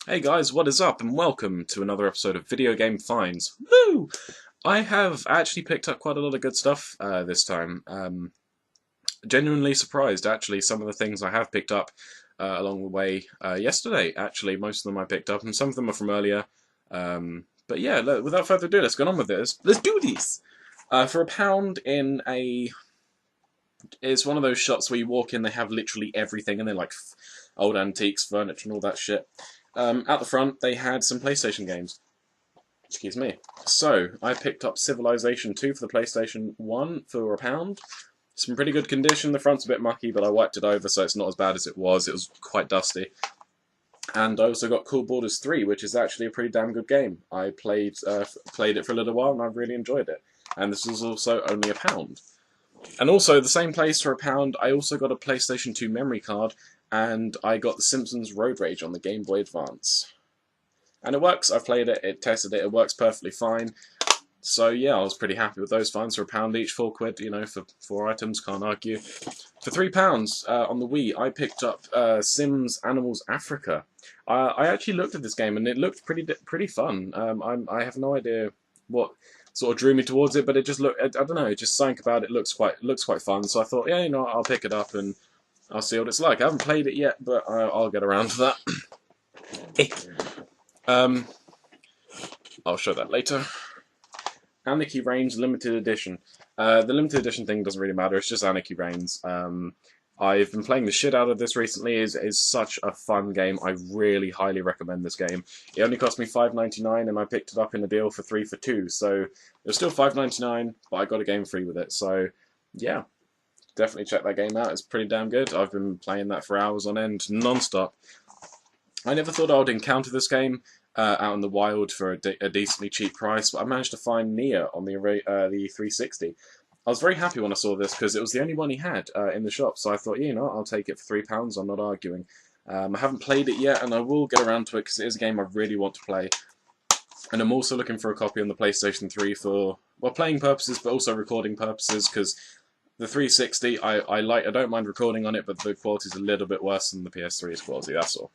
Hey guys, what is up, and welcome to another episode of Video Game Finds. Woo! I have actually picked up quite a lot of good stuff this time. Genuinely surprised, actually, some of the things I have picked up along the way yesterday. Actually, most of them I picked up, and some of them are from earlier. But yeah, without further ado, let's get on with this. Let's do this! For £1 in a... It's one of those shops where you walk in, they have literally everything, and they're like old antiques, furniture, and all that shit. At the front, they had some PlayStation games. Excuse me. So, I picked up Civilization 2 for the PlayStation 1 for £1. It's in pretty good condition. The front's a bit mucky, but I wiped it over, so it's not as bad as it was. It was quite dusty. And I also got Cool Borders 3, which is actually a pretty damn good game. I played it for a little while, and I really enjoyed it. And this was also only £1. And also, the same place for £1, I also got a PlayStation 2 memory card, and I got The Simpsons Road Rage on the Game Boy Advance. And it works. I've played it, it tested it, it works perfectly fine. So yeah, I was pretty happy with those finds for £1 each, £4, you know, for 4 items, can't argue. For £3 on the Wii, I picked up Sims Animals Africa. I actually looked at this game and it looked pretty fun. I have no idea what sort of drew me towards it, but it just looked, I don't know, just something about it looks quite fun. So I thought, yeah, you know, I'll pick it up and I'll see what it's like. I haven't played it yet, but I'll get around to that. I'll show that later. Anarchy Reigns Limited Edition. The limited edition thing doesn't really matter. It's just Anarchy Reigns. I've been playing the shit out of this recently. Is such a fun game. I really highly recommend this game. It only cost me $5.99, and I picked it up in a deal for 3 for 2. So it was still $5.99, but I got a game free with it. So yeah, definitely check that game out. It's pretty damn good. I've been playing that for hours on end, non-stop. I never thought I would encounter this game out in the wild for a decently cheap price, but I managed to find Nier on the 360. I was very happy when I saw this because it was the only one he had in the shop, so I thought, yeah, you know, I'll take it for £3. I'm not arguing. I haven't played it yet, and I will get around to it because it is a game I really want to play. And I'm also looking for a copy on the PlayStation 3 for, well, playing purposes, but also recording purposes, because the 360, I don't mind recording on it, but the quality's a little bit worse than the PS3's quality, that's all.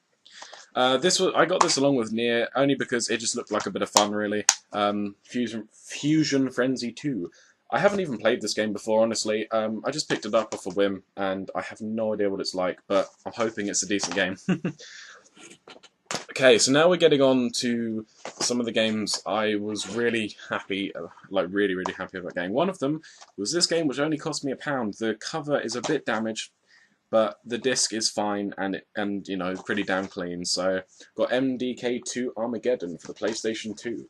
I got this along with Nier only because it just looked like a bit of fun, really. Fusion Frenzy 2. I haven't even played this game before, honestly. I just picked it up off a whim, and I have no idea what it's like, but I'm hoping it's a decent game. Okay, so now we're getting on to some of the games I was really happy, really happy about getting. One of them was this game, which only cost me £1. The cover is a bit damaged, but the disc is fine and you know, pretty damn clean. So got MDK2 Armageddon for the PlayStation 2.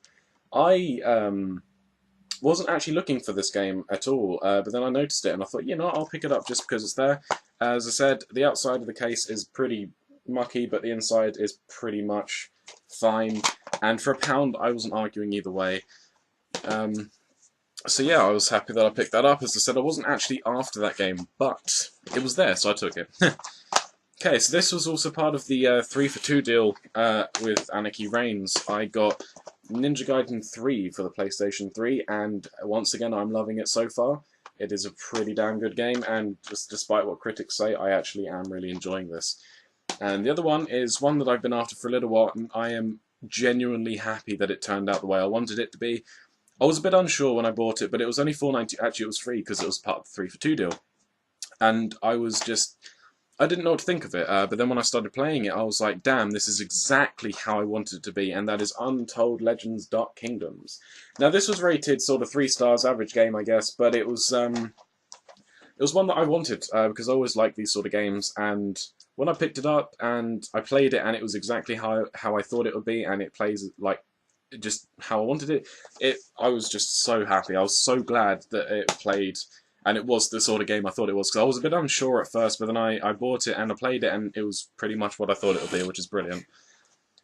I wasn't actually looking for this game at all, but then I noticed it and I thought, you know, I'll pick it up just because it's there. As I said, the outside of the case is pretty mucky, but the inside is pretty much fine. And for £1, I wasn't arguing either way. So yeah, I was happy that I picked that up. As I said, I wasn't actually after that game, but it was there, so I took it. Okay, so this was also part of the 3 for 2 deal with Anarchy Reigns. I got Ninja Gaiden 3 for the PlayStation 3, and once again, I'm loving it so far. It is a pretty damn good game, and just despite what critics say, I actually am really enjoying this. And the other one is one that I've been after for a little while, and I am genuinely happy that it turned out the way I wanted it to be. I was a bit unsure when I bought it, but it was only $4.90. Actually, it was free because it was part of the 3 for 2 deal. And I didn't know what to think of it. But then when I started playing it, I was like, damn, this is exactly how I wanted it to be, and that is Untold Legends Dark Kingdoms. Now, this was rated sort of 3 stars, average game, I guess, but it was one that I wanted because I always like these sort of games, and when I picked it up and I played it, and it was exactly how I thought it would be, and it plays like just how I wanted it. I was just so happy. I was so glad that it played, and it was the sort of game I thought it was, because I was a bit unsure at first, but then I bought it and I played it, and it was pretty much what I thought it would be, which is brilliant.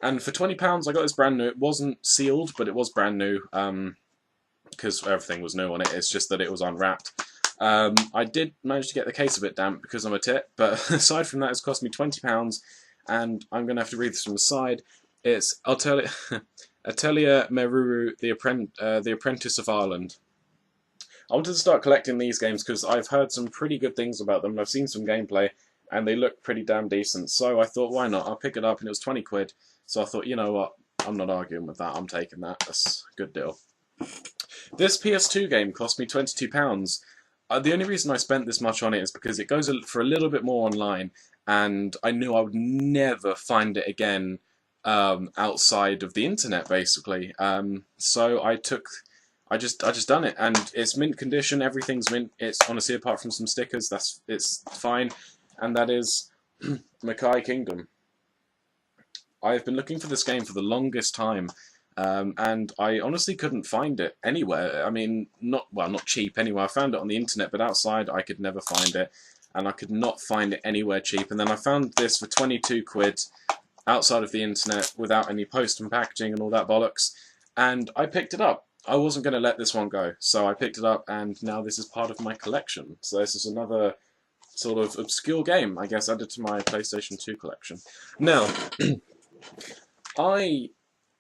And for £20, I got this brand new. It wasn't sealed, but it was brand new, because everything was new on it. It's just that it was unwrapped. I did manage to get the case a bit damp because I'm a tit, but aside from that, it's cost me £20, and I'm going to have to read this from the side. It's Atelier Meruru, the Apprentice of Ireland. I wanted to start collecting these games because I've heard some pretty good things about them, and I've seen some gameplay, and they look pretty damn decent. So I thought, why not? I'll pick it up, and it was 20 quid. So I thought, you know what? I'm not arguing with that. I'm taking that. That's a good deal. This PS2 game cost me £22. The only reason I spent this much on it is because it goes for a little bit more online, and I knew I would never find it again outside of the internet, basically. So I just done it, and it's mint condition. Everything's mint. It's honestly, apart from some stickers, it's fine, and that is Mackay Kingdom. I've been looking for this game for the longest time. And I honestly couldn't find it anywhere. I mean, not cheap anywhere. I found it on the internet, but outside I could never find it, and I could not find it anywhere cheap. And then I found this for 22 quid outside of the internet without any post and packaging and all that bollocks, and I picked it up. I wasn't going to let this one go, so I picked it up, and now this is part of my collection. So this is another sort of obscure game, I guess, added to my PlayStation 2 collection. Now, I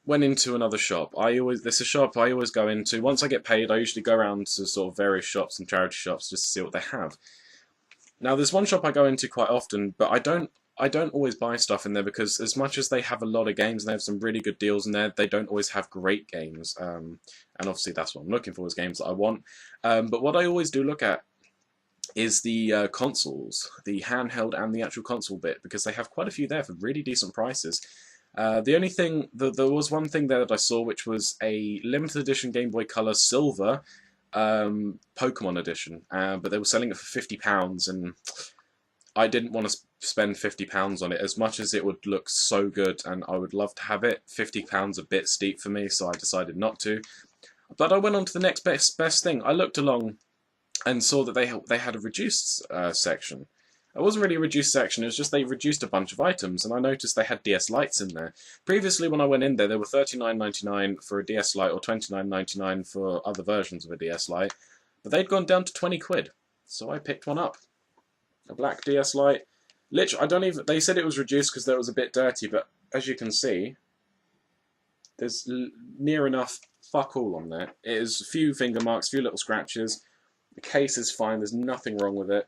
went into another shop. There's a shop I always go into. Once I get paid, I usually go around to sort of various shops and charity shops just to see what they have. Now, there's one shop I go into quite often, but I don't always buy stuff in there because as much as they have a lot of games and they have some really good deals in there, they don't always have great games. And obviously that's what I'm looking for, is games that I want. But what I always do look at is the consoles, the handheld and the actual console bit, because they have quite a few there for really decent prices. The only thing, there was one thing there that I saw, which was a limited edition Game Boy Color Silver Pokemon edition, but they were selling it for £50, and I didn't want to spend £50 on it. As much as it would look so good and I would love to have it, £50 a bit steep for me, so I decided not to. But I went on to the next best thing. I looked along and saw that they had a reduced section. It wasn't really a reduced section, it was just they reduced a bunch of items, and I noticed they had DS Lites in there. Previously, when I went in there, they were $39.99 for a DS Lite or $29.99 for other versions of a DS Lite, but they'd gone down to 20 quid, so I picked one up. A black DS Lite. Literally, they said it was reduced because it was a bit dirty, but as you can see, there's near enough fuck all on there. It is a few finger marks, a few little scratches. The case is fine, there's nothing wrong with it.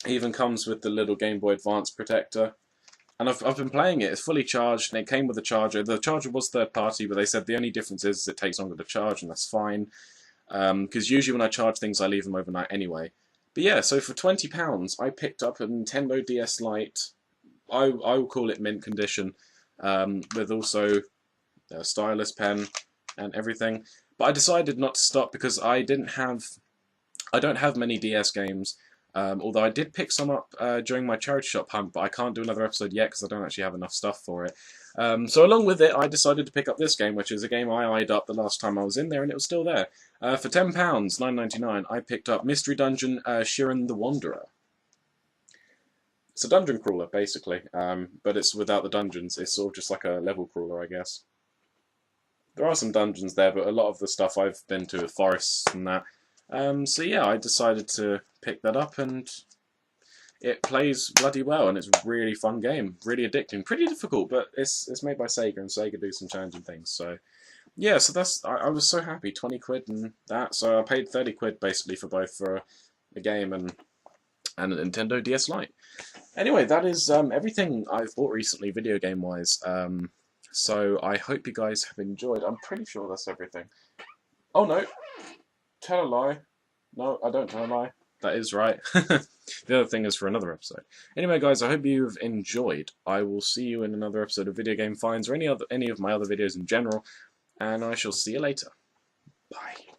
It even comes with the little Game Boy Advance protector. And I've been playing it, it's fully charged, and it came with a charger. The charger was third party, but they said the only difference is it takes longer to charge, and that's fine. Because usually when I charge things, I leave them overnight anyway. But yeah, so for £20, I picked up a Nintendo DS Lite. I will call it mint condition, with also a stylus pen and everything. But I decided not to stop because I don't have many DS games. Although I did pick some up during my charity shop hunt, but I can't do another episode yet because I don't actually have enough stuff for it. So along with it, I decided to pick up this game, which is a game I eyed up the last time I was in there, and it was still there. For £10, $9.99, I picked up Mystery Dungeon Shiren the Wanderer. It's a dungeon crawler, basically, but it's without the dungeons. It's sort of just like a level crawler, I guess. There are some dungeons there, but a lot of the stuff I've been to are forests and that. So yeah, I decided to pick that up, and it plays bloody well, and it's a really fun game, really addicting, pretty difficult, but it's made by Sega, and Sega do some challenging things. So yeah, so I was so happy, 20 quid and that. So I paid 30 quid basically for both, for a game and a Nintendo DS Lite. Anyway, that is everything I've bought recently, video game wise. So I hope you guys have enjoyed. I'm pretty sure that's everything. Oh no. Tell a lie. No, I don't tell a lie. That is right. The other thing is for another episode. Anyway, guys, I hope you've enjoyed. I will see you in another episode of Video Game Finds, or any of my other videos in general, and I shall see you later. Bye.